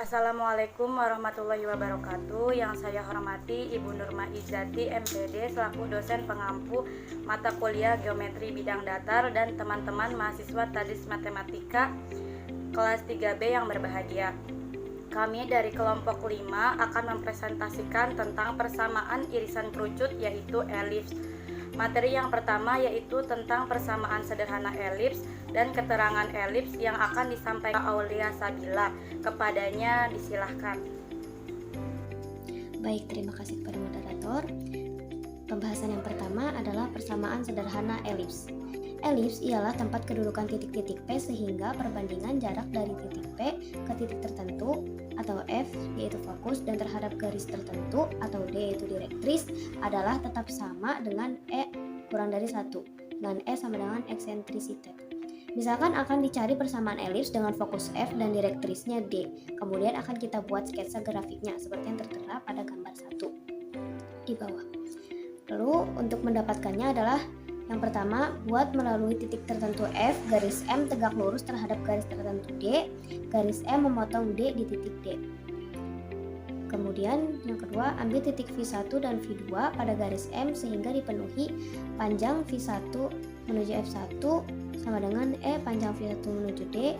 Assalamualaikum warahmatullahi wabarakatuh. Yang saya hormati Ibu Nurma Izati MPD selaku dosen pengampu mata kuliah Geometri Bidang Datar dan teman-teman mahasiswa Tadis Matematika kelas 3B yang berbahagia. Kami dari kelompok 5 akan mempresentasikan tentang persamaan irisan kerucut yaitu elips. Materi yang pertama yaitu tentang persamaan sederhana elips dan keterangan elips yang akan disampaikan Aulia Sabila. Kepadanya disilahkan. Baik, terima kasih kepada moderator. Pembahasan yang pertama adalah persamaan sederhana elips. Elips ialah tempat kedudukan titik-titik P sehingga perbandingan jarak dari titik P ke titik tertentu atau F yaitu fokus dan terhadap garis tertentu atau D yaitu direktris adalah tetap sama dengan E kurang dari 1 dan E sama dengan eksentrisitas. Misalkan akan dicari persamaan elips dengan fokus F dan direktrisnya D. Kemudian akan kita buat sketsa grafiknya seperti yang tertera pada gambar 1 di bawah. Lalu untuk mendapatkannya adalah yang pertama, buat melalui titik tertentu F, garis M tegak lurus terhadap garis tertentu D, garis M memotong D di titik D. Kemudian yang kedua, ambil titik V1 dan V2 pada garis M sehingga dipenuhi panjang V1 menuju F1 sama dengan E panjang V1 menuju D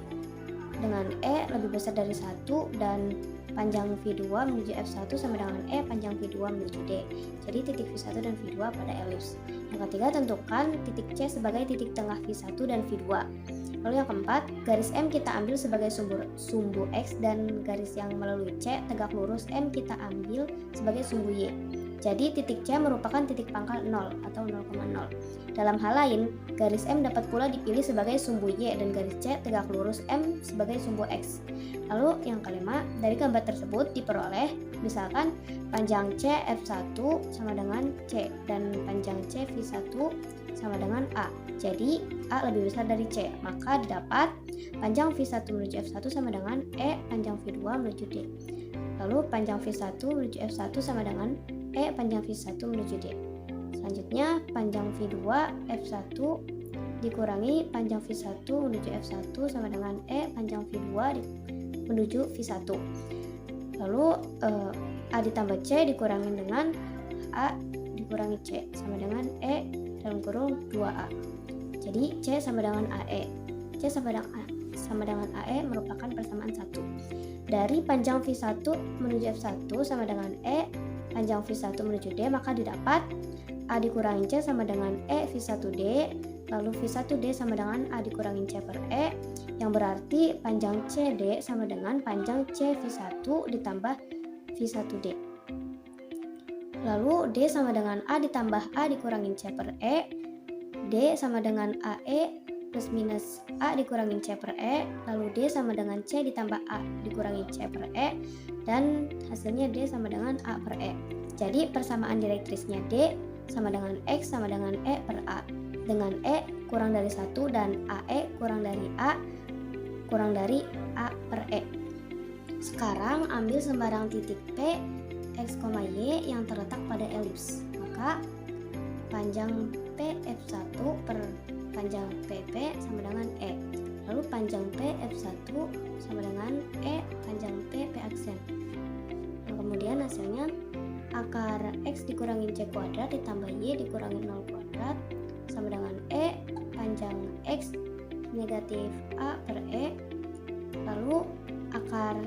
dengan E lebih besar dari 1 dan panjang V2 menuju F1 sama dengan E panjang V2 menuju D. Jadi titik V1 dan V2 pada elips. Yang ketiga, tentukan titik C sebagai titik tengah V1 dan V2. Lalu yang keempat, garis M kita ambil sebagai sumbu X dan garis yang melalui C tegak lurus M kita ambil sebagai sumbu Y. Jadi titik C merupakan titik pangkal 0 atau 0,0. Dalam hal lain, garis M dapat pula dipilih sebagai sumbu Y dan garis C tegak lurus M sebagai sumbu X. Lalu yang kelima, dari gambar tersebut diperoleh misalkan panjang C F1 sama dengan C dan panjang C V1 sama dengan A. Jadi A lebih besar dari C, maka didapat panjang V1 menuju F1 sama dengan E panjang V2 menuju D. Lalu panjang V1 menuju F1 sama dengan E panjang V1 menuju D. Selanjutnya panjang V2 F1 dikurangi panjang V1 menuju F1 sama dengan E panjang V2 menuju V1. Lalu A ditambah C dikurangi dengan A dikurangi C sama dengan E dalam kurung 2A. Jadi C sama dengan AE. C sama dengan AE merupakan persamaan 1. Dari panjang V1 menuju F1 sama dengan E panjang V1 menuju D, maka didapat A dikurangi C sama dengan E V1D, lalu V1D sama dengan A dikurangi C per E, yang berarti panjang CD sama dengan panjang C V1 ditambah V1D. Lalu D sama dengan A ditambah A dikurangi C per E, D sama dengan AE plus minus A dikurangi C per E, lalu D sama dengan C ditambah A dikurangi C per E, dan hasilnya D sama dengan A per E. Jadi persamaan direktrisnya D sama dengan X sama dengan E per A, dengan E kurang dari 1 dan AE kurang dari A kurang dari A per E. Sekarang ambil sembarang titik P, X, Y yang terletak pada elips. Maka panjang PF1 per panjang PP sama dengan E. Lalu panjang PF1 sama dengan E panjang PP aksen. Nah, kemudian hasilnya akar X dikurangi C kuadrat ditambah Y dikurangi 0 kuadrat sama dengan E panjang X negatif A per E. Lalu akar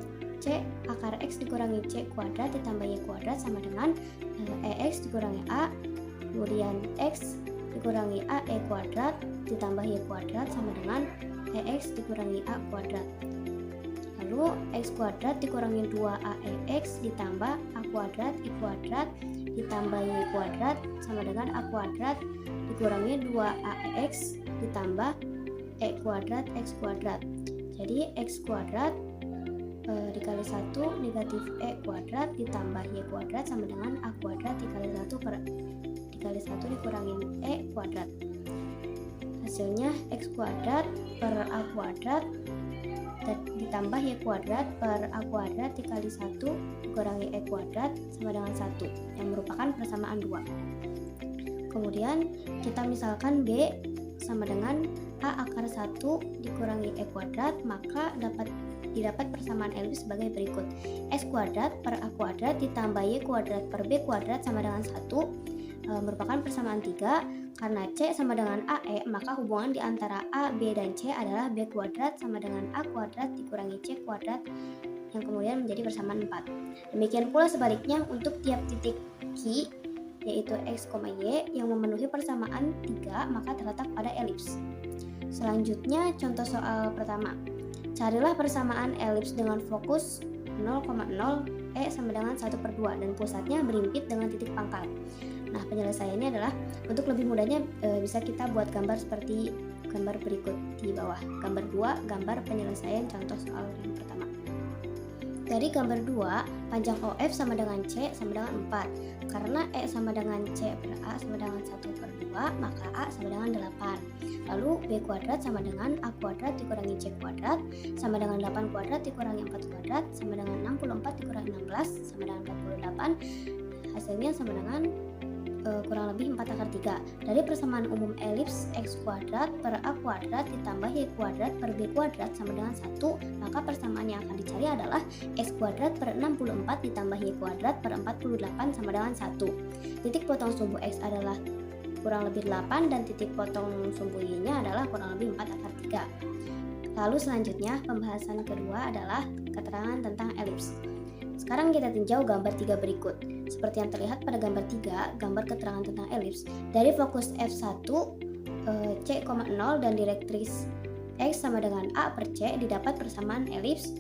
X dikurangi C kuadrat ditambah Y kuadrat sama dengan EX dikurangi A, kemudian X dikurangi AE kuadrat ditambah Y kuadrat sama dengan EX dikurangi A kuadrat. Lalu X kuadrat dikurangi 2AEX ditambah A kuadrat I kuadrat ditambah Y kuadrat sama dengan A kuadrat dikurangi 2AEX ditambah E kuadrat X kuadrat. Jadi X kuadrat dikali 1 negatif E kuadrat ditambah Y kuadrat sama dengan A kuadrat dikali 1 dikurangi E kuadrat. Hasilnya X kuadrat per A kuadrat ditambah Y kuadrat per A kuadrat dikali 1 dikurangi E kuadrat sama dengan 1 yang merupakan persamaan 2. Kemudian kita misalkan B sama dengan A akar 1 dikurangi E kuadrat, maka dapat didapat persamaan elips sebagai berikut. X kuadrat per A kuadrat ditambah Y kuadrat per B kuadrat sama dengan 1 merupakan persamaan 3. Karena C sama dengan AE, maka hubungan di antara A, B, dan C adalah B kuadrat sama dengan A kuadrat dikurangi C kuadrat yang kemudian menjadi persamaan 4. Demikian pula sebaliknya untuk tiap titik Q yaitu X, Y yang memenuhi persamaan 3 maka terletak pada elips. Selanjutnya contoh soal pertama. Carilah persamaan elips dengan fokus 0,0 E sama dengan 1/2 dan pusatnya berimpit dengan titik pangkal. Nah, penyelesaiannya adalah untuk lebih mudahnya bisa kita buat gambar seperti gambar berikut di bawah. Gambar 2, gambar penyelesaian contoh soal yang pertama. Dari gambar 2, panjang OF sama dengan C sama dengan 4. Karena E sama dengan C per A sama dengan 1/2, maka A sama dengan 8. Lalu B kuadrat sama dengan A kuadrat dikurangi C kuadrat sama dengan 8 kuadrat dikurangi 4 kuadrat sama dengan 64 dikurangi 16 sama dengan 48. Hasilnya sama dengan kurang lebih 4/3. Dari persamaan umum elips X kuadrat per A kuadrat ditambah Y kuadrat per B kuadrat sama dengan 1, maka persamaan yang akan dicari adalah X kuadrat per 64 ditambah Y kuadrat per 48 sama dengan 1. Titik potong sumbu X adalah kurang lebih 8 dan titik potong sumbu Y-nya adalah kurang lebih 4/3. Lalu selanjutnya pembahasan kedua adalah keterangan tentang elips. Sekarang kita tinjau gambar 3 berikut. Seperti yang terlihat pada gambar 3, gambar keterangan tentang elips. Dari fokus F1, C,0 dan direktris X sama dengan A per C didapat persamaan elips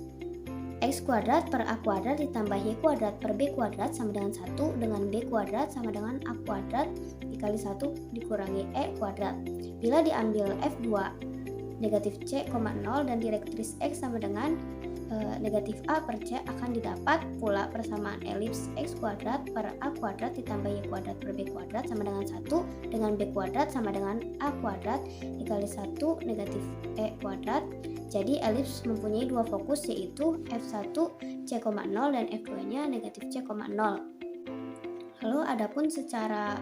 X kuadrat per A kuadrat ditambah Y kuadrat per B kuadrat sama dengan 1 dengan B kuadrat sama dengan A kuadrat dikali 1 dikurangi E kuadrat. Bila diambil F2 negatif C,0 dan direktris X sama dengan negatif A per C akan didapat pula persamaan elips X kuadrat per A kuadrat ditambah Y kuadrat per B kuadrat sama dengan 1 dengan B kuadrat sama dengan A kuadrat dikali 1 negatif E kuadrat. Jadi elips mempunyai dua fokus yaitu F1 C,0 dan F2 nya negatif C,0. Lalu adapun secara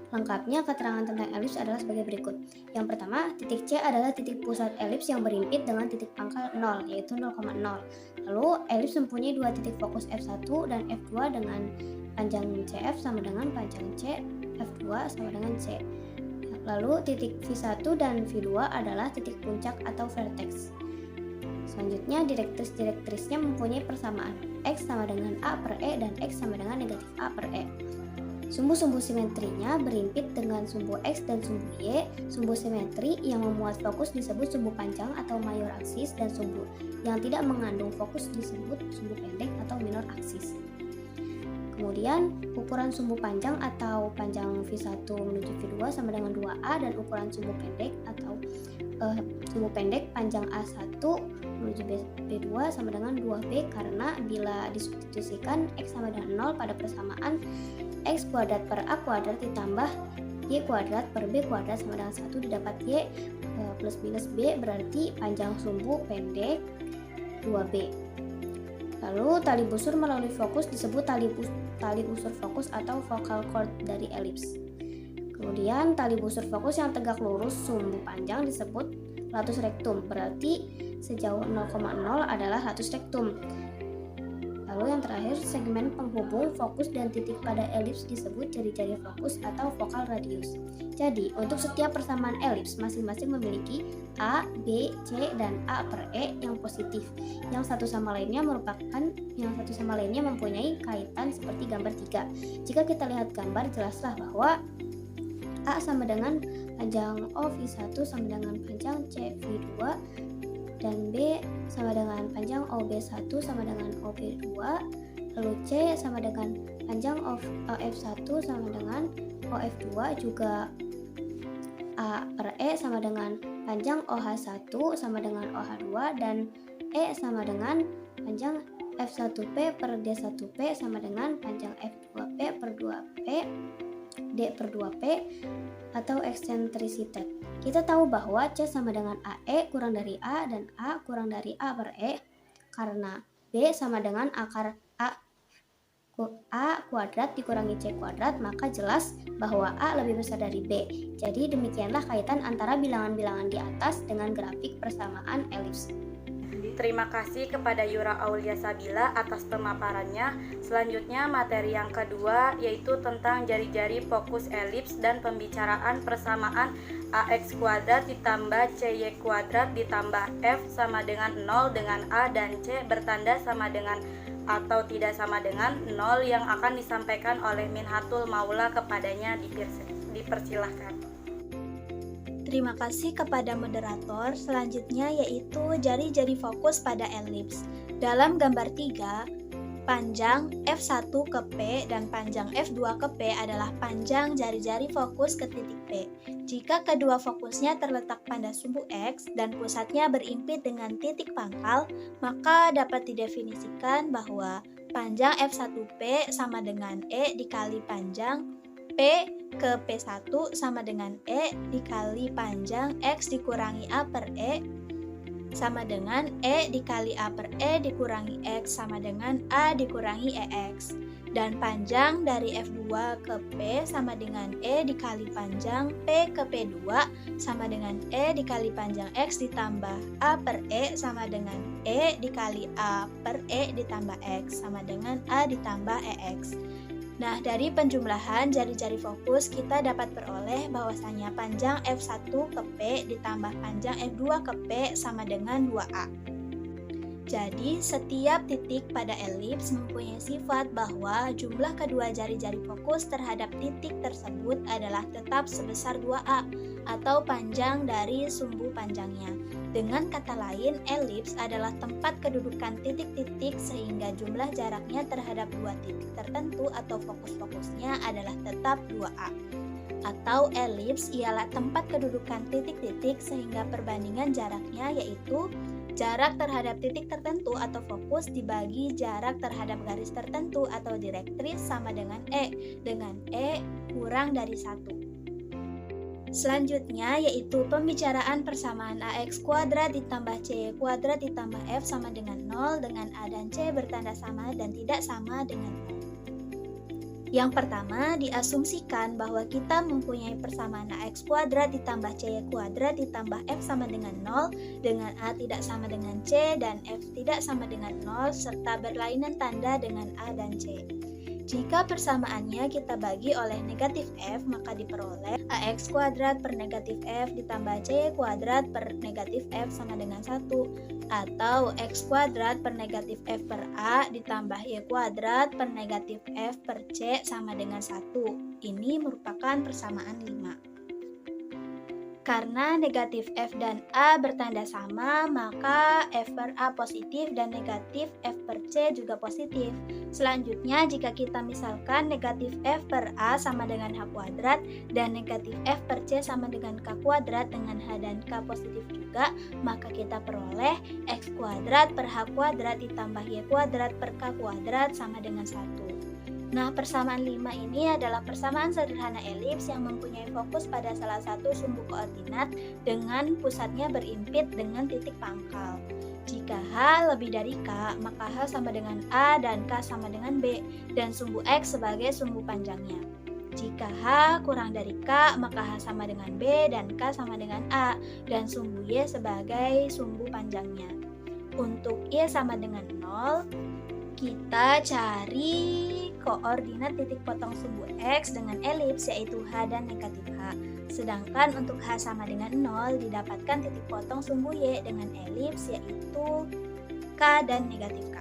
lengkapnya keterangan tentang elips adalah sebagai berikut. Yang pertama, titik C adalah titik pusat elips yang berimpit dengan titik pangkal 0 yaitu 0,0. Lalu elips mempunyai dua titik fokus F1 dan F2 dengan panjang CF sama dengan panjang C, F2 sama dengan C. Lalu titik V1 dan V2 adalah titik puncak atau vertex. Selanjutnya direktris-direktrisnya mempunyai persamaan X sama dengan A per E dan X sama dengan negatif A per E. Sumbu-sumbu simetrinya berimpit dengan sumbu X dan sumbu Y. Sumbu simetri yang memuat fokus disebut sumbu panjang atau mayor aksis dan sumbu yang tidak mengandung fokus disebut sumbu pendek atau minor aksis. Kemudian ukuran sumbu panjang atau panjang V1 menuju V2 sama dengan 2A dan ukuran sumbu pendek atau sumbu pendek panjang A1 menuju B2 sama dengan 2B karena bila disubstitusikan X sama dengan 0 pada persamaan X kuadrat per A kuadrat ditambah Y kuadrat per B kuadrat sama dengan 1 didapat Y plus minus B berarti panjang sumbu pendek 2B. Lalu tali busur melalui fokus disebut tali busur fokus atau focal chord dari elips. Kemudian tali busur fokus yang tegak lurus sumbu panjang disebut latus rectum, berarti sejauh 0,0 adalah latus rectum. Lalu yang terakhir, segmen penghubung fokus dan titik pada elips disebut jari-jari fokus atau focal radius. Jadi, untuk setiap persamaan elips masing-masing memiliki A, B, C, dan A per E yang positif. Yang satu sama lainnya mempunyai kaitan seperti gambar 3. Jika kita lihat gambar, jelaslah bahwa A sama dengan panjang OV1 sama dengan panjang CV2 dan B sama dengan panjang OB1 sama dengan OB2, lalu C sama dengan panjang OF1 sama dengan OF2, juga A per E sama dengan panjang OH1 sama dengan OH2 dan E sama dengan panjang F1P per D1P sama dengan panjang F2P per 2P D per 2P atau eksentrisitas. Kita tahu bahwa C sama dengan AE kurang dari A dan A kurang dari A per E karena B sama dengan akar A kuadrat dikurangi C kuadrat, maka jelas bahwa A lebih besar dari B. Jadi demikianlah kaitan antara bilangan-bilangan di atas dengan grafik persamaan elips. Terima kasih kepada Yura Aulia Sabila atas pemaparannya. Selanjutnya materi yang kedua yaitu tentang jari-jari fokus elips dan pembicaraan persamaan AX kuadrat ditambah CY kuadrat ditambah F sama dengan 0 dengan A dan C bertanda sama dengan atau tidak sama dengan 0 yang akan disampaikan oleh Minhatul Maula kepadanya. Dipersilahkan. Terima kasih kepada moderator. Selanjutnya yaitu jari-jari fokus pada elips. Dalam gambar 3, panjang F1 ke P dan panjang F2 ke P adalah panjang jari-jari fokus ke titik P. Jika kedua fokusnya terletak pada sumbu X dan pusatnya berimpit dengan titik pangkal, maka dapat didefinisikan bahwa panjang F1P sama dengan E dikali panjang P ke P1 sama dengan E dikali panjang X dikurangi A per E sama dengan E dikali A per E dikurangi X sama dengan A dikurangi EX. Dan panjang dari F2 ke P sama dengan E dikali panjang P ke P2 sama dengan E dikali panjang X ditambah A per E sama dengan E dikali A per E ditambah X sama dengan A ditambah EX. Nah, dari penjumlahan jari-jari fokus kita dapat peroleh bahwasanya panjang F1 ke P ditambah panjang F2 ke P sama dengan 2A. Jadi, setiap titik pada elips mempunyai sifat bahwa jumlah kedua jari-jari fokus terhadap titik tersebut adalah tetap sebesar 2A atau panjang dari sumbu panjangnya. Dengan kata lain, elips adalah tempat kedudukan titik-titik sehingga jumlah jaraknya terhadap dua titik tertentu atau fokus-fokusnya adalah tetap 2A. Atau elips ialah tempat kedudukan titik-titik sehingga perbandingan jaraknya yaitu jarak terhadap titik tertentu atau fokus dibagi jarak terhadap garis tertentu atau direktris sama dengan E kurang dari 1. Selanjutnya yaitu pembicaraan persamaan AX kuadrat ditambah CY kuadrat ditambah F sama dengan 0 dengan A dan C bertanda sama dan tidak sama dengan 0. Yang pertama, diasumsikan bahwa kita mempunyai persamaan AX kuadrat ditambah CY kuadrat ditambah F sama dengan 0 dengan A tidak sama dengan C dan F tidak sama dengan 0 serta berlainan tanda dengan A dan C. Jika persamaannya kita bagi oleh negatif F, maka diperoleh AX kuadrat per negatif F ditambah CY kuadrat per negatif F sama dengan 1 atau X kuadrat per negatif F per A ditambah Y kuadrat per negatif F per C sama dengan 1. Ini merupakan persamaan 5. Karena negatif F dan A bertanda sama, maka F per A positif dan negatif F per C juga positif. Selanjutnya, jika kita misalkan negatif F per A sama dengan H kuadrat dan negatif F per C sama dengan K kuadrat dengan H dan K positif juga, maka kita peroleh X kuadrat per H kuadrat ditambah Y kuadrat per K kuadrat sama dengan 1. Nah, persamaan 5 ini adalah persamaan sederhana elips yang mempunyai fokus pada salah satu sumbu koordinat dengan pusatnya berimpit dengan titik pangkal. Jika H lebih dari K, maka H sama dengan A dan K sama dengan B, dan sumbu X sebagai sumbu panjangnya. Jika H kurang dari K, maka H sama dengan B dan K sama dengan A, dan sumbu Y sebagai sumbu panjangnya. Untuk Y sama dengan 0, kita cari koordinat titik potong sumbu X dengan elips yaitu H dan negatif H. Sedangkan untuk H sama dengan 0 didapatkan titik potong sumbu Y dengan elips yaitu K dan negatif K.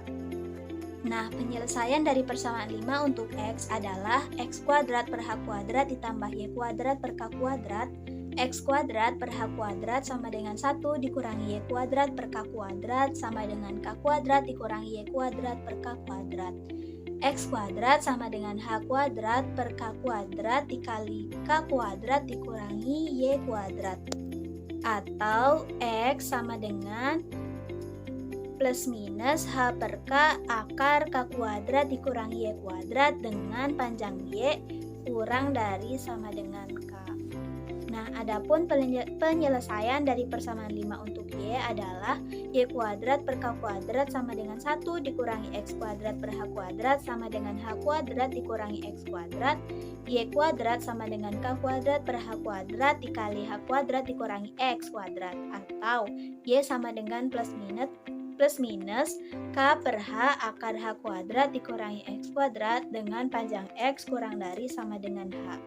Nah, penyelesaian dari persamaan 5 untuk X adalah X kuadrat per H kuadrat ditambah Y kuadrat per K kuadrat. X kuadrat per H kuadrat sama dengan 1 dikurangi Y kuadrat per K kuadrat sama dengan K kuadrat dikurangi Y kuadrat per K kuadrat. X kuadrat sama dengan H kuadrat per K kuadrat dikali K kuadrat dikurangi Y kuadrat. Atau X sama dengan plus minus H per K akar K kuadrat dikurangi Y kuadrat dengan panjang Y kurang dari sama dengan K. Nah, adapun penyelesaian dari persamaan 5 untuk Y adalah Y kuadrat per K kuadrat sama dengan 1 dikurangi X kuadrat per H kuadrat sama dengan H kuadrat dikurangi X kuadrat. Y kuadrat sama dengan K kuadrat per H kuadrat dikali H kuadrat dikurangi X kuadrat. Atau Y sama dengan plus minus plus minus K per H akar H kuadrat dikurangi X kuadrat dengan panjang X kurang dari sama dengan H.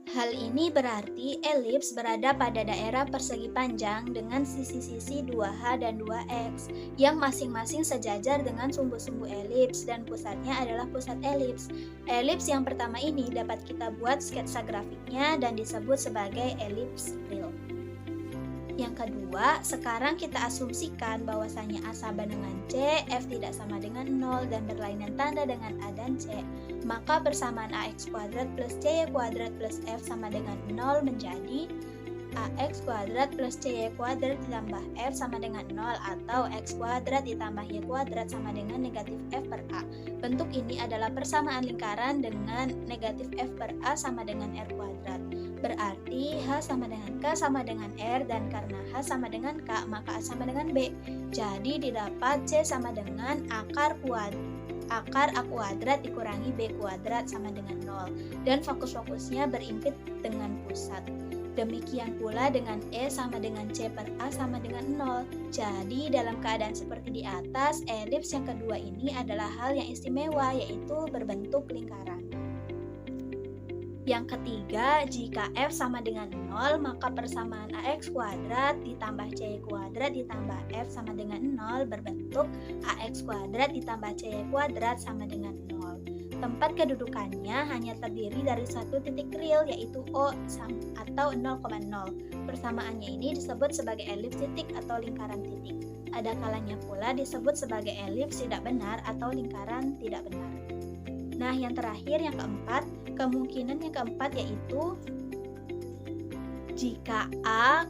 Hal ini berarti elips berada pada daerah persegi panjang dengan sisi-sisi 2H dan 2X yang masing-masing sejajar dengan sumbu-sumbu elips dan pusatnya adalah pusat elips. Elips yang pertama ini dapat kita buat sketsa grafiknya dan disebut sebagai elips real. Yang kedua, sekarang kita asumsikan bahwasanya A sama dengan C, F tidak sama dengan 0 dan berlainan tanda dengan A dan C. Maka persamaan AX kuadrat plus CY kuadrat plus F sama dengan 0 menjadi AX kuadrat plus CY kuadrat ditambah F sama dengan 0 atau X kuadrat ditambah Y kuadrat sama dengan negatif F per A. Bentuk ini adalah persamaan lingkaran dengan negatif F per A sama dengan R kuadrat. Berarti H sama dengan K sama dengan R dan karena H sama dengan K maka A sama dengan B. Jadi didapat C sama dengan akar A kuadrat dikurangi B kuadrat sama dengan 0 dan fokus-fokusnya berimpit dengan pusat. Demikian pula dengan E sama dengan C per A sama dengan 0. Jadi dalam keadaan seperti di atas, elips yang kedua ini adalah hal yang istimewa yaitu berbentuk lingkaran. Yang ketiga, jika F sama dengan 0, maka persamaan AX kuadrat ditambah CY kuadrat ditambah F sama dengan 0 berbentuk AX kuadrat ditambah CY kuadrat sama dengan 0. Tempat kedudukannya hanya terdiri dari satu titik real yaitu O atau 0,0. Persamaannya ini disebut sebagai elips titik atau lingkaran titik. Ada kalanya pula disebut sebagai elips tidak benar atau lingkaran tidak benar. Nah, yang terakhir, yang keempat, kemungkinan yang keempat yaitu jika A,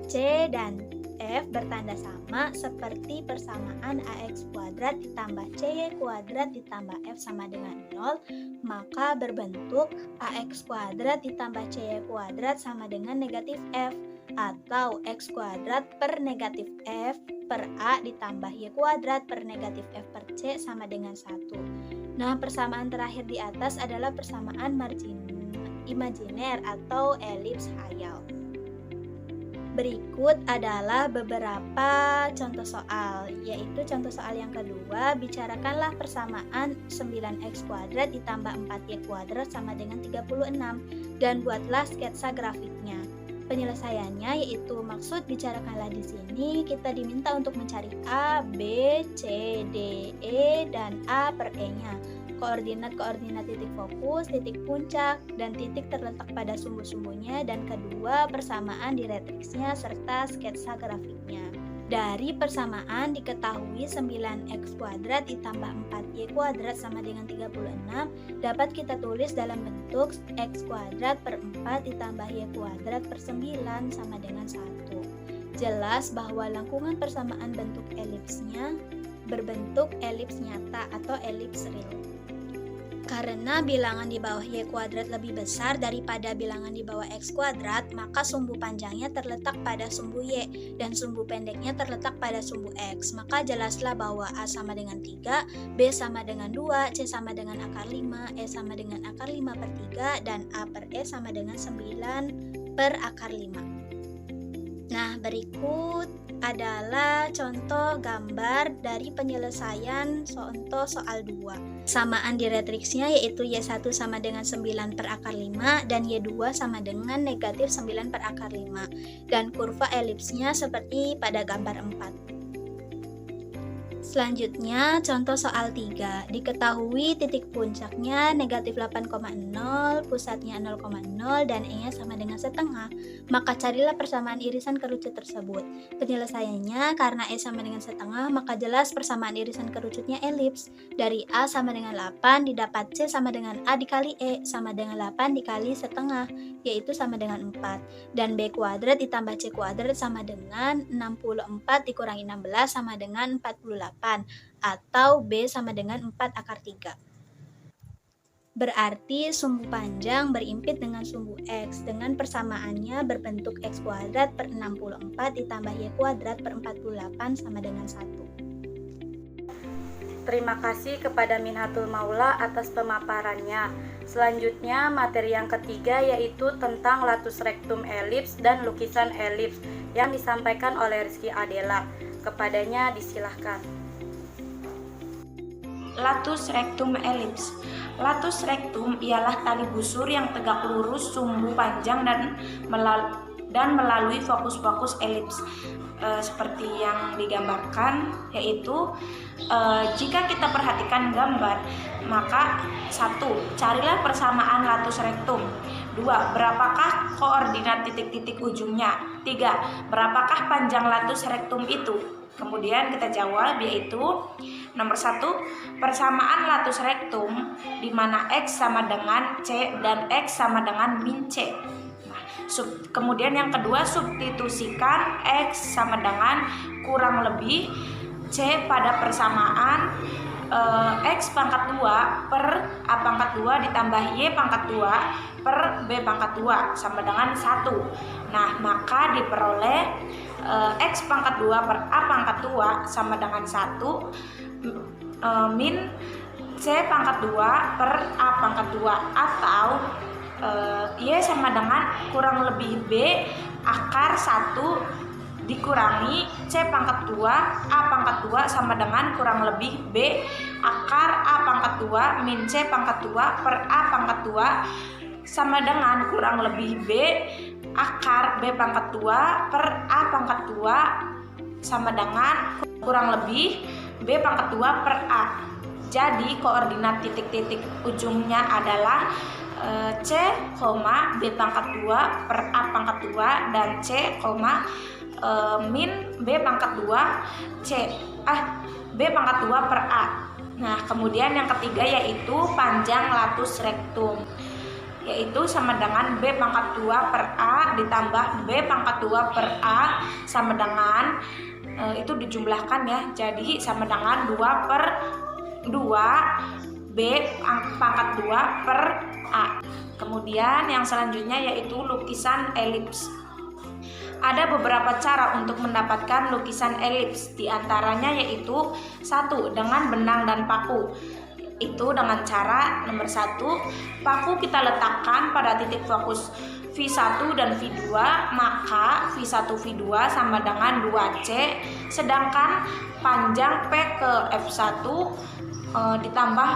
C, dan F bertanda sama seperti persamaan AX kuadrat ditambah CY kuadrat ditambah F sama dengan 0, maka berbentuk AX kuadrat ditambah CY kuadrat sama dengan negatif F atau X kuadrat per negatif F per A ditambah Y kuadrat per negatif F per C sama dengan 1. Nah, persamaan terakhir di atas adalah persamaan imajiner atau elips hayal. Berikut adalah beberapa contoh soal, yaitu contoh soal yang kedua, bicarakanlah persamaan 9x kuadrat ditambah 4y kuadrat sama dengan 36 dan buatlah sketsa grafiknya. Penyelesaiannya yaitu maksud bicarakanlah di sini kita diminta untuk mencari A, B, C, D, E, dan A per E-nya. Koordinat-koordinat titik fokus, titik puncak, dan titik terletak pada sumbu-sumbunya, dan kedua persamaan direktriksnya serta sketsa grafiknya. Dari persamaan diketahui 9x kuadrat ditambah 4y kuadrat sama dengan 36 dapat kita tulis dalam bentuk x kuadrat per 4 ditambah y kuadrat per 9 sama dengan 1. Jelas bahwa lengkungan persamaan bentuk elipsnya berbentuk elips nyata atau elips real. Karena bilangan di bawah y kuadrat lebih besar daripada bilangan di bawah x kuadrat, maka sumbu panjangnya terletak pada sumbu y dan sumbu pendeknya terletak pada sumbu x. Maka jelaslah bahwa A sama dengan 3, B sama dengan 2, C sama dengan akar 5, E sama dengan akar 5 per 3, dan A per E sama dengan 9 per akar 5. Nah, berikut adalah contoh gambar dari penyelesaian contoh soal 2. Samaan direktriksnya yaitu Y1 sama dengan 9 per akar 5 dan Y2 sama dengan negatif 9 per akar 5. Dan kurva elipsnya seperti pada gambar 4. Selanjutnya, contoh soal 3. Diketahui titik puncaknya negatif 8,0, pusatnya 0,0, dan E-nya sama dengan setengah. Maka carilah persamaan irisan kerucut tersebut. Penyelesaiannya, karena E sama dengan setengah, maka jelas persamaan irisan kerucutnya elips. Dari A sama dengan 8, didapat C sama dengan A dikali E, sama dengan 8 dikali setengah, yaitu sama dengan 4. Dan B kuadrat ditambah C kuadrat sama dengan 64 dikurangi 16 sama dengan 48. Atau B sama dengan 4 akar 3. Berarti sumbu panjang berimpit dengan sumbu X dengan persamaannya berbentuk X kuadrat per 64 ditambah Y kuadrat per 48 sama dengan 1. Terima kasih kepada Minhatul Maula atas pemaparannya. Selanjutnya materi yang ketiga yaitu tentang latus rectum elips dan lukisan elips yang disampaikan oleh Rizky Adela. Kepadanya disilahkan. Latus rectum elips. Latus rectum ialah tali busur yang tegak lurus, sumbu panjang dan melalui fokus-fokus elips. Seperti yang digambarkan, yaitu jika kita perhatikan gambar, maka 1. Carilah persamaan latus rectum. 2. Berapakah koordinat titik-titik ujungnya? 3. Berapakah panjang latus rectum itu? Kemudian kita jawab, yaitu nomor 1, persamaan latus rectum di mana X sama dengan C dan X sama dengan min C. Kemudian yang kedua, substitusikan X sama dengan kurang lebih C pada persamaan X pangkat 2 per A pangkat 2 ditambah Y pangkat 2 per B pangkat 2 sama dengan 1. Nah, maka diperoleh X pangkat 2 per A pangkat 2 sama dengan 1 min C pangkat 2 per A pangkat 2, atau Y sama dengan kurang lebih B akar 1 dikurangi C pangkat 2 A pangkat 2 sama dengan kurang lebih B akar A pangkat 2 min C pangkat 2 per A pangkat 2 sama dengan kurang lebih B akar B pangkat 2 per A pangkat 2 sama dengan kurang lebih B pangkat 2 per A. Jadi koordinat titik-titik ujungnya adalah C, B pangkat 2 per A pangkat 2 dan C, min B pangkat 2 B pangkat 2 per A. Nah, kemudian yang ketiga yaitu panjang latus rectum, yaitu sama dengan B pangkat 2 per A ditambah B pangkat 2 per A sama dengan itu dijumlahkan ya, jadi sama dengan 2 per 2 B pangkat 2 per A. Kemudian yang selanjutnya yaitu lukisan elips. Ada beberapa cara untuk mendapatkan lukisan elips, diantaranya yaitu 1. Dengan benang dan paku. Itu dengan cara nomor 1, paku kita letakkan pada titik fokus V1 dan V2, maka V1 V2 sama dengan 2C, sedangkan panjang P ke F1 ditambah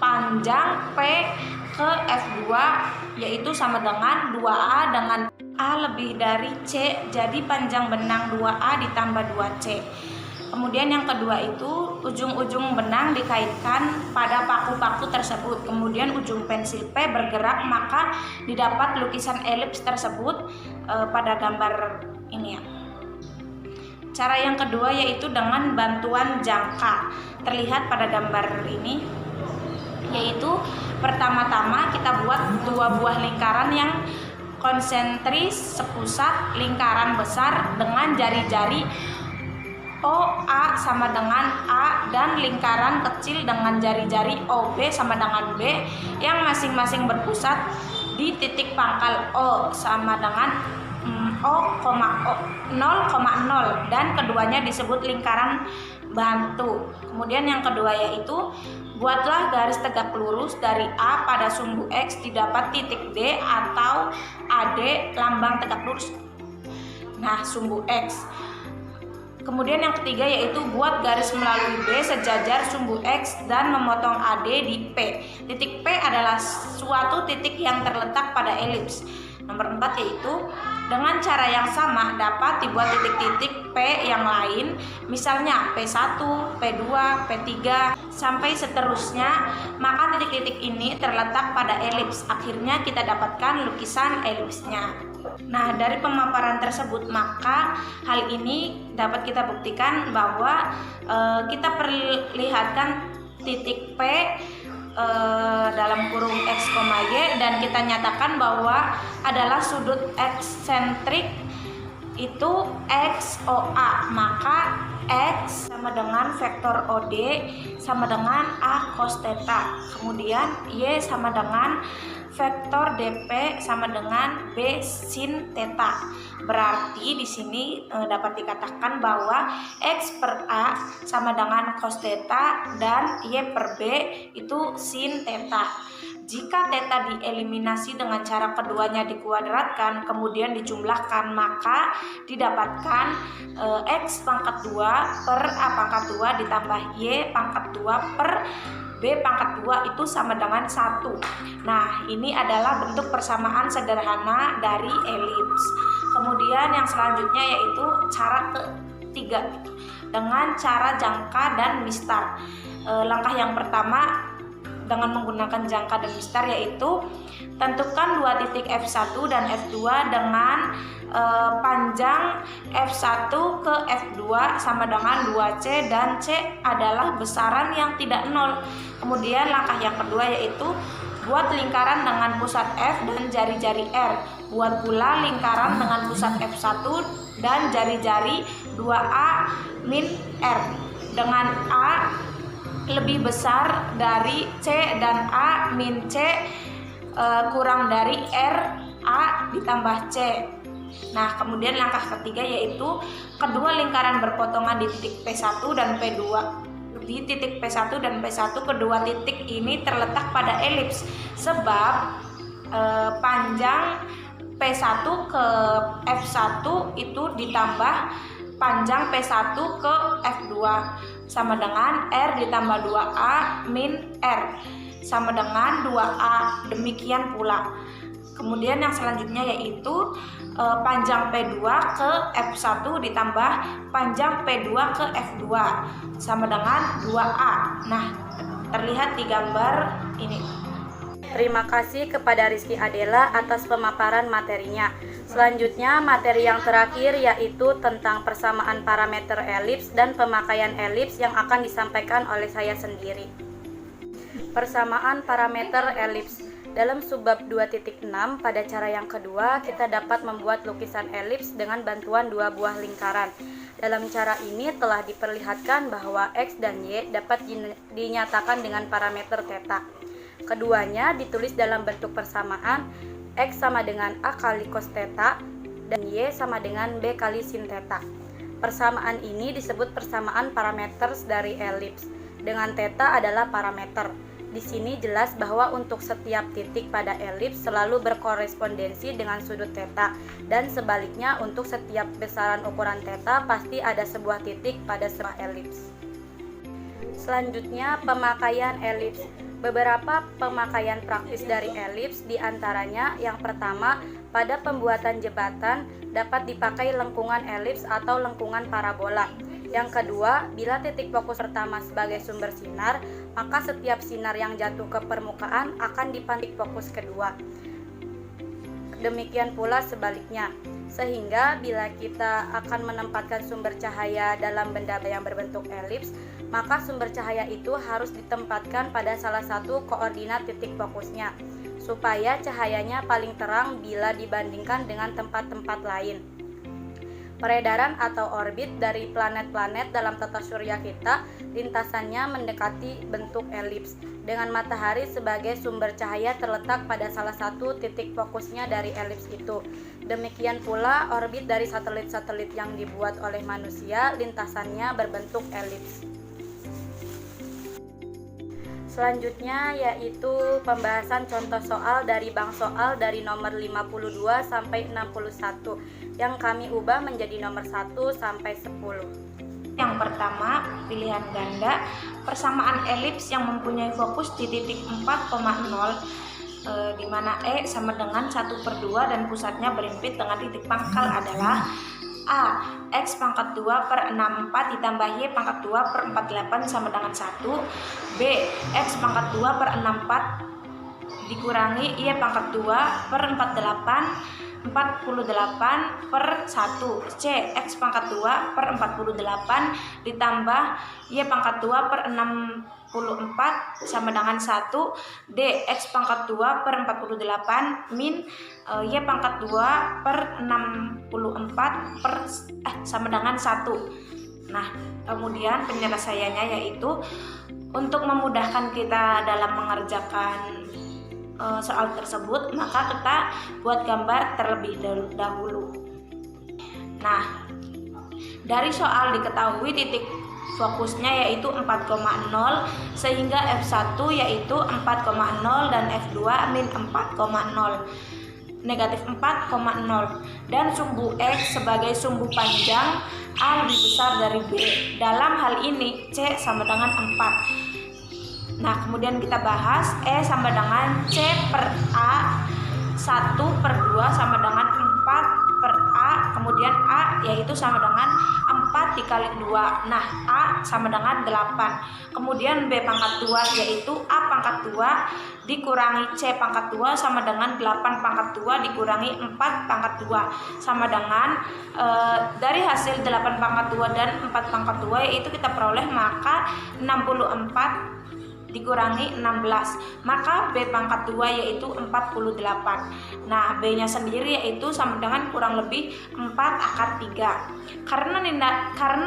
panjang P ke F2 yaitu sama dengan 2A dengan A lebih dari C, jadi panjang benang 2A ditambah 2C. Kemudian yang kedua itu ujung-ujung benang dikaitkan pada paku-paku tersebut. Kemudian ujung pensil P bergerak, maka didapat lukisan elips tersebut pada gambar ini ya. Cara yang kedua yaitu dengan bantuan jangka. Terlihat pada gambar ini, yaitu pertama-tama kita buat 2 buah lingkaran yang konsentris sepusat lingkaran besar dengan jari-jari OA sama dengan A dan lingkaran kecil dengan jari-jari OB sama dengan B yang masing-masing berpusat di titik pangkal O sama dengan 0,0 dan keduanya disebut lingkaran bantu. Kemudian yang kedua yaitu buatlah garis tegak lurus dari A pada sumbu X didapat titik D atau AD lambang tegak lurus. Nah, sumbu X. Kemudian yang ketiga yaitu buat garis melalui B sejajar sumbu X dan memotong AD di P. Titik P adalah suatu titik yang terletak pada elips. Nomor 4 yaitu dengan cara yang sama dapat dibuat titik-titik P yang lain, misalnya P1, P2, P3 sampai seterusnya, maka titik-titik ini terletak pada elips. Akhirnya kita dapatkan lukisan elipsnya. Nah, dari pemaparan tersebut maka hal ini dapat kita buktikan bahwa kita perlihatkan titik P dalam kurung X, Y dan kita nyatakan bahwa adalah sudut eksentrik itu XOA, maka X sama dengan vektor OD sama dengan A cos theta, kemudian Y sama dengan vektor DP sama dengan B sin theta. Berarti di sini dapat dikatakan bahwa X per A sama dengan cos theta dan Y per B itu sin theta. Jika theta dieliminasi dengan cara keduanya dikuadratkan kemudian dijumlahkan, maka didapatkan X pangkat 2 per A pangkat 2 ditambah Y pangkat 2 per B pangkat 2 itu sama dengan 1. Nah, ini adalah bentuk persamaan sederhana dari elips. Kemudian yang selanjutnya yaitu cara ketiga dengan cara jangka dan mistar. Langkah yang pertama dengan menggunakan jangka dan mistar yaitu tentukan dua titik F1 dan F2 dengan panjang F1 ke F2 sama dengan 2C dan C adalah besaran yang tidak nol. Kemudian langkah yang kedua yaitu buat lingkaran dengan pusat F dan jari-jari R. Buat pula lingkaran dengan pusat F1 dan jari-jari 2A min R dengan A lebih besar dari C dan A min C kurang dari R A ditambah C. Nah, kemudian langkah ketiga yaitu kedua lingkaran berpotongan di titik P1 dan P2. Di titik P1 dan P1 kedua titik ini terletak pada elips sebab panjang P1 ke F1 itu ditambah panjang P1 ke F2 sama dengan R ditambah 2A min R sama dengan 2A. Demikian pula. Kemudian yang selanjutnya yaitu panjang P2 ke F1 ditambah panjang P2 ke F2 sama dengan 2A. Nah, terlihat di gambar ini. Terima kasih kepada Rizky Adela atas pemaparan materinya. Selanjutnya materi yang terakhir yaitu tentang persamaan parameter elips dan pemakaian elips yang akan disampaikan oleh saya sendiri. Persamaan parameter elips. Dalam subbab 2.6 pada cara yang kedua kita dapat membuat lukisan elips dengan bantuan dua buah lingkaran. Dalam cara ini telah diperlihatkan bahwa X dan Y dapat dinyatakan dengan parameter theta. Keduanya ditulis dalam bentuk persamaan X sama dengan A kali cos theta dan Y sama dengan B kali sin theta. Persamaan ini disebut persamaan parameter dari elips, dengan theta adalah parameter. Di sini jelas bahwa untuk setiap titik pada elips selalu berkorespondensi dengan sudut theta dan sebaliknya untuk setiap besaran ukuran theta pasti ada sebuah titik pada sebuah elips. Selanjutnya pemakaian elips. Beberapa pemakaian praktis dari elips diantaranya yang pertama pada pembuatan jembatan dapat dipakai lengkungan elips atau lengkungan parabola. Yang kedua, bila titik fokus pertama sebagai sumber sinar, maka setiap sinar yang jatuh ke permukaan akan dipantik fokus kedua. Demikian pula sebaliknya. Sehingga bila kita akan menempatkan sumber cahaya dalam benda yang berbentuk elips, maka sumber cahaya itu harus ditempatkan pada salah satu koordinat titik fokusnya, supaya cahayanya paling terang bila dibandingkan dengan tempat-tempat lain. Peredaran atau orbit dari planet-planet dalam tata surya kita lintasannya mendekati bentuk elips dengan matahari sebagai sumber cahaya terletak pada salah satu titik fokusnya dari elips itu. Demikian pula orbit dari satelit-satelit yang dibuat oleh manusia lintasannya berbentuk elips. Selanjutnya yaitu pembahasan contoh soal dari bank soal dari nomor 52 sampai 61 yang kami ubah menjadi nomor 1 sampai 10. Yang pertama, pilihan ganda, persamaan elips yang mempunyai fokus di titik 4,0 di mana E sama dengan 1/2 dan pusatnya berimpit dengan titik pangkal adalah A. X pangkat 2 per 64 ditambah Y pangkat 2 per 48 sama dengan 1. B. X pangkat 2 per 64 dikurangi Y pangkat 2 per 48 per 1. C. X pangkat 2 per 48 ditambah Y pangkat 2 per 64 sama dengan 1. D. X pangkat 2 per 48 min Y pangkat 2 per 64 sama dengan 1. Nah, kemudian penyelesaiannya yaitu untuk memudahkan kita dalam mengerjakan soal tersebut, maka kita buat gambar terlebih dahulu. Nah, dari soal diketahui titik fokusnya yaitu 4,0 sehingga F1 yaitu 4,0 dan F2 min 4,0 negatif 4,0 dan sumbu X sebagai sumbu panjang A lebih besar dari B. Dalam hal ini C sama dengan 4. Nah, kemudian kita bahas E sama dengan C per A 1 per 2 sama dengan 4 per A, kemudian A yaitu sama dengan 4 dikali 2. Nah, A sama dengan 8. Kemudian B pangkat 2 yaitu A pangkat 2 dikurangi C pangkat 2 sama dengan 8 pangkat 2 dikurangi 4 pangkat 2 sama dengan dari hasil 8 pangkat 2 dan 4 pangkat 2 yaitu kita peroleh maka 64 dikurangi 16, maka B pangkat 2 yaitu 48. Nah, B nya sendiri yaitu sama dengan kurang lebih 4 akar 3. Karena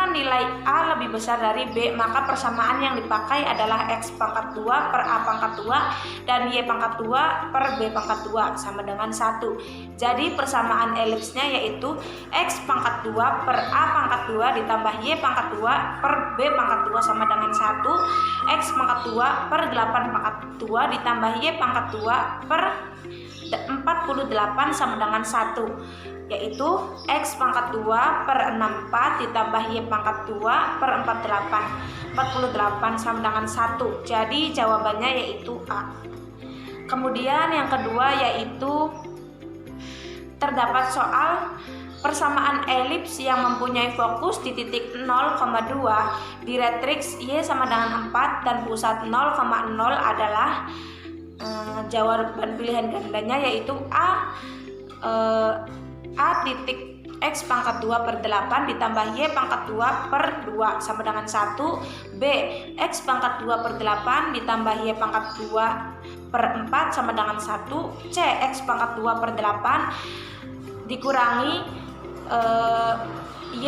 nilai A lebih besar dari B, maka persamaan yang dipakai adalah X pangkat 2 per A pangkat 2 dan Y pangkat 2 per B pangkat 2 sama dengan 1. Jadi persamaan elipsnya yaitu X pangkat 2 per A pangkat 2 ditambah Y pangkat 2 per B pangkat 2 sama dengan 1. X pangkat 2 per 8 pangkat 2 ditambah Y pangkat 2 per 48 sama dengan 1, yaitu X pangkat 2 per 64 ditambah Y pangkat 2 per 48 sama dengan 1. Jadi jawabannya yaitu A. Kemudian yang kedua yaitu terdapat soal persamaan elips yang mempunyai fokus di titik 0,2, direktrix Y sama dengan 4 dan pusat 0,0 adalah jawaban pilihan gandanya yaitu A titik X pangkat 2 per 8 ditambah Y pangkat 2 per 2 sama dengan 1. B X pangkat 2 per 8 ditambah Y pangkat 2 per 4 sama dengan 1. C X pangkat 2 per 8 dikurangi Y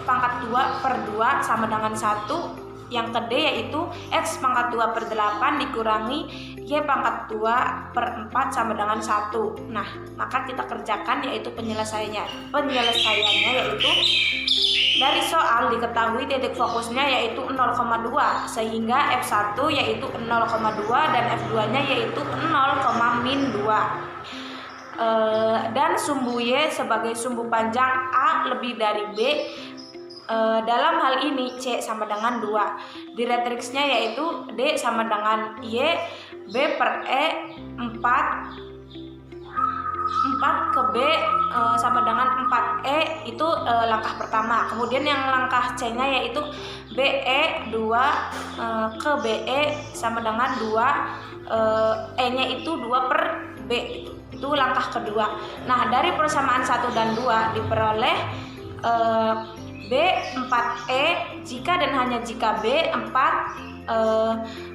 pangkat 2 per 2 sama dengan 1. Yang ke D yaitu X pangkat 2 per 8 dikurangi Y pangkat 2 per 4 sama dengan 1. Nah, maka kita kerjakan yaitu penyelesaiannya. Penyelesaiannya yaitu dari soal diketahui titik fokusnya yaitu 0,2 sehingga F1 yaitu 0,2 dan F2 nya yaitu 0,-2. Dan sumbu Y sebagai sumbu panjang A lebih dari B. Dalam hal ini C sama dengan 2. Direktrixnya yaitu D sama dengan Y, B per E 4 ke B sama dengan 4E itu langkah pertama. Kemudian yang langkah C nya yaitu BE 2 ke BE sama dengan 2 E nya itu 2 per B, itu langkah kedua. Nah, dari persamaan 1 dan 2 diperoleh B 4E jika dan hanya jika B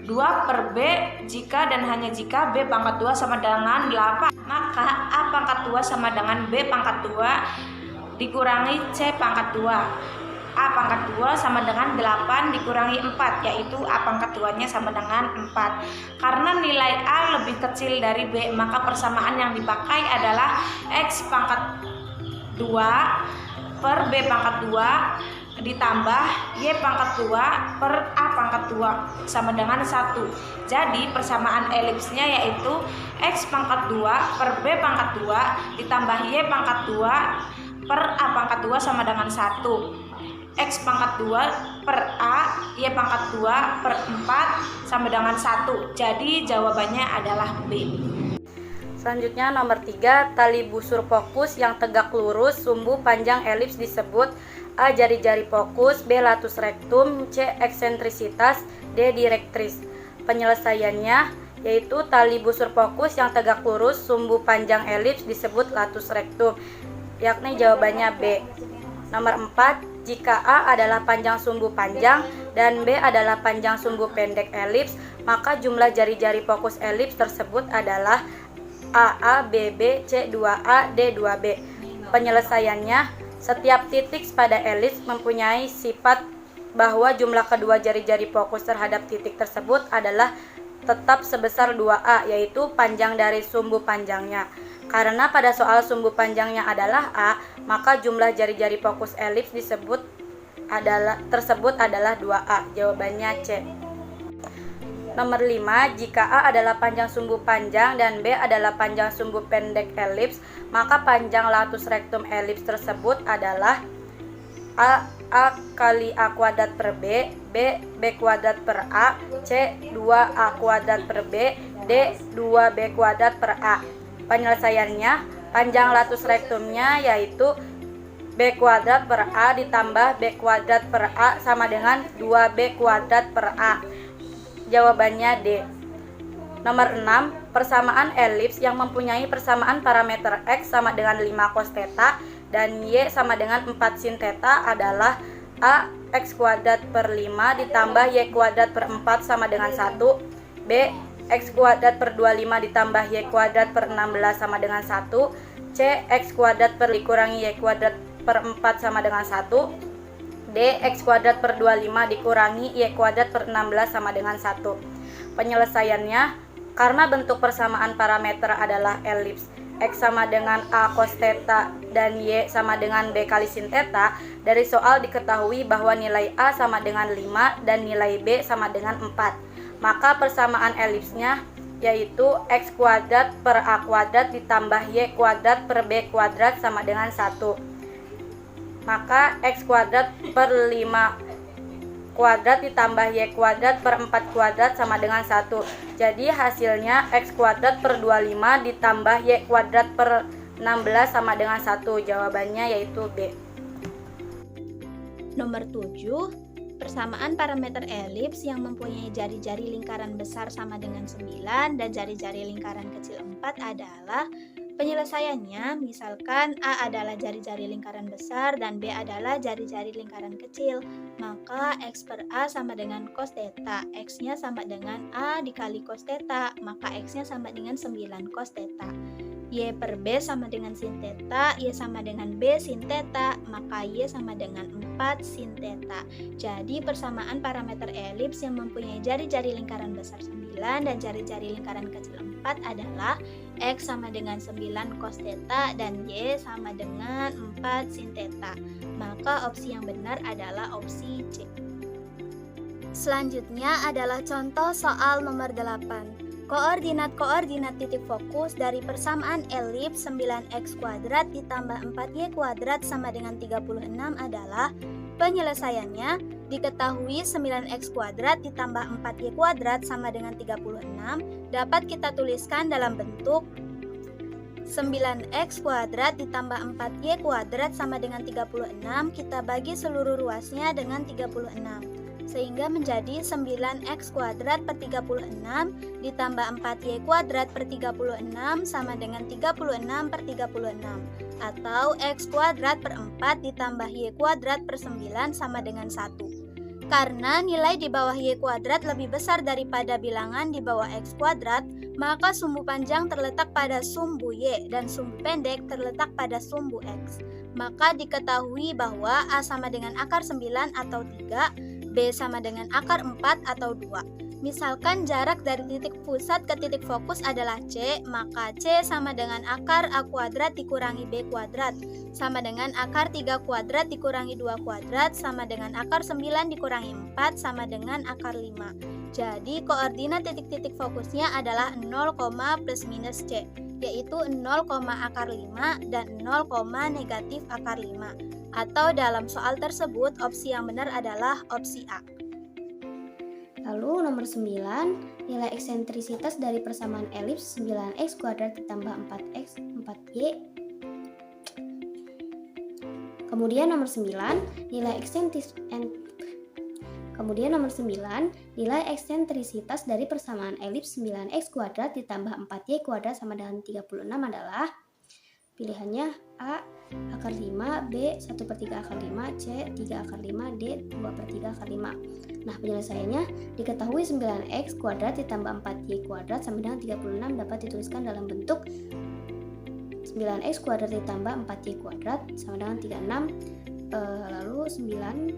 2 per B jika dan hanya jika B pangkat 2 sama dengan 8, maka A pangkat 2 sama dengan B pangkat 2 dikurangi C pangkat 2. A pangkat 2 sama dengan 8 dikurangi 4, yaitu A pangkat 2 nya sama dengan 4. Karena nilai A lebih kecil dari B, maka persamaan yang dipakai adalah X pangkat 2 per B pangkat 2 ditambah Y pangkat 2 per A pangkat 2 sama dengan 1. Jadi persamaan elipsnya yaitu X pangkat 2 per B pangkat 2 ditambah Y pangkat 2 per A pangkat 2 sama dengan 1. X pangkat 2 per A Y pangkat 2 per 4 sama dengan 1. Jadi jawabannya adalah B. Selanjutnya nomor 3, tali busur fokus yang tegak lurus, sumbu panjang elips disebut A jari-jari fokus, B latus rektum, C eksentrisitas, D direktris. Penyelesaiannya yaitu tali busur fokus yang tegak lurus, sumbu panjang elips disebut latus rektum, yakni jawabannya B. Nomor 4, jika A adalah panjang sumbu panjang dan B adalah panjang sumbu pendek elips, maka jumlah jari-jari fokus elips tersebut adalah AA, BB, C2A, D2B. Penyelesaiannya, setiap titik pada elips mempunyai sifat bahwa jumlah kedua jari-jari fokus terhadap titik tersebut adalah tetap sebesar 2A, yaitu panjang dari sumbu panjangnya. Karena pada soal sumbu panjangnya adalah A, maka jumlah jari-jari fokus elips disebut tersebut adalah 2A. Jawabannya C. Nomor 5, jika A adalah panjang sumbu panjang dan B adalah panjang sumbu pendek elips, maka panjang latus rektum elips tersebut adalah A kali A kuadrat per B, B kuadrat per A, C 2A kuadrat per B, D 2B kuadrat per A. Penyelesaiannya, panjang latus rektumnya yaitu B kuadrat per A ditambah B kuadrat per A sama dengan 2B kuadrat per A. Jawabannya D. Nomor 6, persamaan elips yang mempunyai persamaan parameter X sama dengan 5 cos theta dan Y sama dengan 4 sin theta adalah A X kuadrat per 5 ditambah Y kuadrat per 4 sama dengan 1, B X kuadrat per 25 ditambah Y kuadrat per 16 sama dengan 1, C X kuadrat per dikurangi Y kuadrat per 4 sama dengan 1, D X kuadrat per 25 dikurangi Y kuadrat per 16 sama dengan 1. Penyelesaiannya, karena bentuk persamaan parameter adalah elips, X sama dengan A cos theta dan Y sama dengan B kali sin theta, dari soal diketahui bahwa nilai A sama dengan 5 dan nilai B sama dengan 4. Maka persamaan elipsnya yaitu X kuadrat per A kuadrat ditambah Y kuadrat per B kuadrat sama dengan 1. Maka X kuadrat per 5 kuadrat ditambah Y kuadrat per 4 kuadrat sama dengan 1. Jadi hasilnya X kuadrat per 25 ditambah Y kuadrat per 16 sama dengan 1. Jawabannya yaitu B. Nomor 7, persamaan parameter elips yang mempunyai jari-jari lingkaran besar sama dengan 9 dan jari-jari lingkaran kecil 4 adalah. Penyelesaiannya, misalkan A adalah jari-jari lingkaran besar dan B adalah jari-jari lingkaran kecil, maka X per A sama dengan cos theta, X-nya sama dengan A dikali cos theta, maka X-nya sama dengan 9 cos theta. Y per B sama dengan sin theta, Y sama dengan B sin theta, maka Y sama dengan 4 sin theta. Jadi persamaan parameter elips yang mempunyai jari-jari lingkaran besar 9 dan jari-jari lingkaran kecil 4 adalah X sama dengan 9 cos theta dan Y sama dengan 4 sin theta. Maka opsi yang benar adalah opsi C. Selanjutnya adalah contoh soal nomor 8. Koordinat-koordinat titik fokus dari persamaan elips 9x kuadrat ditambah 4y kuadrat sama dengan 36 adalah. Penyelesaiannya, diketahui 9x kuadrat ditambah 4y kuadrat sama dengan 36 dapat kita tuliskan dalam bentuk 9x kuadrat ditambah 4y kuadrat sama dengan 36, kita bagi seluruh ruasnya dengan 36. Sehingga menjadi 9x kuadrat per 36 ditambah 4y kuadrat per 36 sama dengan 36 per 36. Atau x kuadrat per 4 ditambah y kuadrat per 9 sama dengan 1. Karena nilai di bawah y kuadrat lebih besar daripada bilangan di bawah x kuadrat, maka sumbu panjang terletak pada sumbu y dan sumbu pendek terletak pada sumbu x. Maka diketahui bahwa A sama dengan akar 9 atau 3, B sama dengan akar 4 atau 2. Misalkan jarak dari titik pusat ke titik fokus adalah C, maka C sama dengan akar A kuadrat dikurangi B kuadrat, sama dengan akar 3 kuadrat dikurangi 2 kuadrat, sama dengan akar 9 dikurangi 4, sama dengan akar 5. Jadi koordinat titik-titik fokusnya adalah 0, plus minus C, yaitu 0, akar 5 dan 0, negatif akar 5. Atau dalam soal tersebut, opsi yang benar adalah opsi A. Lalu nomor 9, nilai eksentrisitas dari persamaan elips 9x kuadrat ditambah 4x 4y. Kemudian nomor 9, nilai eksentrisitas dari persamaan elips 9x kuadrat ditambah 4y kuadrat sama dengan 36 adalah. Pilihannya A akar 5, B 1/3 akar 5, C 3 akar 5, D 2/3 akar 5. Nah, penyelesaiannya diketahui 9x kuadrat ditambah 4y kuadrat sama dengan 36 dapat dituliskan dalam bentuk 9x kuadrat ditambah 4y kuadrat sama dengan 36, lalu 9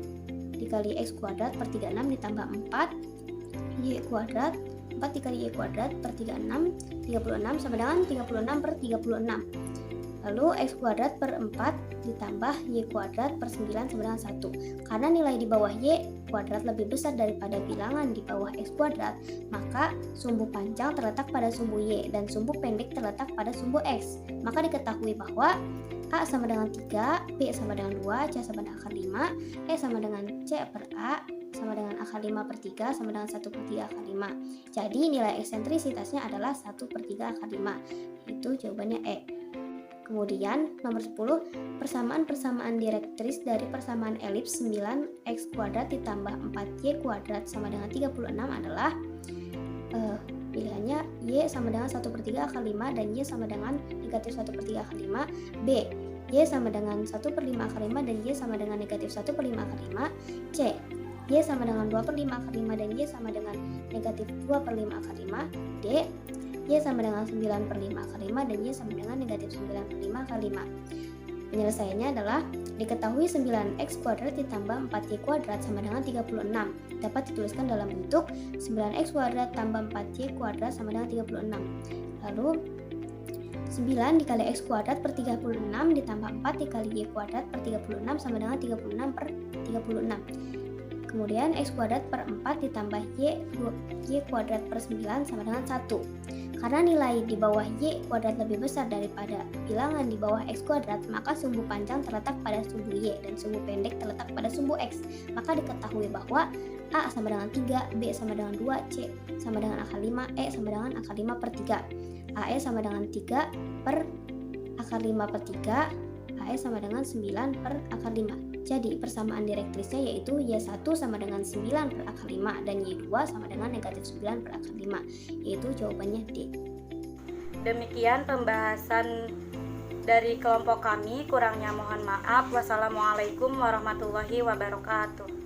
dikali x kuadrat per 36 ditambah 4y kuadrat, 4 dikali y kuadrat per 36 sama dengan 36 per 36. Lalu X kuadrat per 4 ditambah Y kuadrat per 9 sama dengan 1. Karena nilai di bawah Y kuadrat lebih besar daripada bilangan di bawah X kuadrat, maka sumbu panjang terletak pada sumbu Y dan sumbu pendek terletak pada sumbu X. Maka diketahui bahwa A sama dengan 3, B sama dengan 2, C sama dengan akar 5, E sama dengan C per A, sama dengan akar 5 per 3, sama dengan 1 per 3 akar 5. Jadi nilai eksentrisitasnya adalah 1 per 3 akar 5. Itu jawabannya E. Kemudian nomor 10, persamaan-persamaan direktris dari persamaan elips 9x kuadrat ditambah 4y kuadrat sama dengan 36 adalah pilihannya Y sama dengan 1 per 3 akar 5 dan Y sama dengan negatif 1 per 3 akar 5. B, Y sama dengan 1 per 5 akar 5 dan Y sama dengan negatif 1 per 5 akar 5. C, Y sama dengan 2 per 5 akar 5 dan Y sama dengan negatif 2 per 5 akar 5. D, Y sama dengan 9 per 5 akar 5 dan Y sama dengan negatif 9 per 5 akar 5. Penyelesaiannya adalah diketahui 9x kuadrat ditambah 4y kuadrat sama dengan 36. Dapat dituliskan dalam bentuk 9x kuadrat tambah 4y kuadrat sama dengan 36. Lalu 9 dikali x kuadrat per 36 ditambah 4 dikali y kuadrat per 36 sama dengan 36 per 36. Kemudian x kuadrat per 4 ditambah y kuadrat per 9 sama dengan 1. Karena nilai di bawah y kuadrat lebih besar daripada bilangan di bawah x kuadrat, maka sumbu panjang terletak pada sumbu y dan sumbu pendek terletak pada sumbu x. Maka diketahui bahwa A sama dengan 3, B sama dengan 2, C sama dengan akar 5, E sama dengan akar 5 per 3. AE sama dengan 3 per akar 5 per 3, AE sama dengan 9 per akar 5. Jadi persamaan direktrisnya yaitu Y1 sama dengan 9 per akar 5 dan Y2 sama dengan negatif 9 per akar 5, yaitu jawabannya D. Demikian pembahasan dari kelompok kami, kurangnya mohon maaf. Wassalamualaikum warahmatullahi wabarakatuh.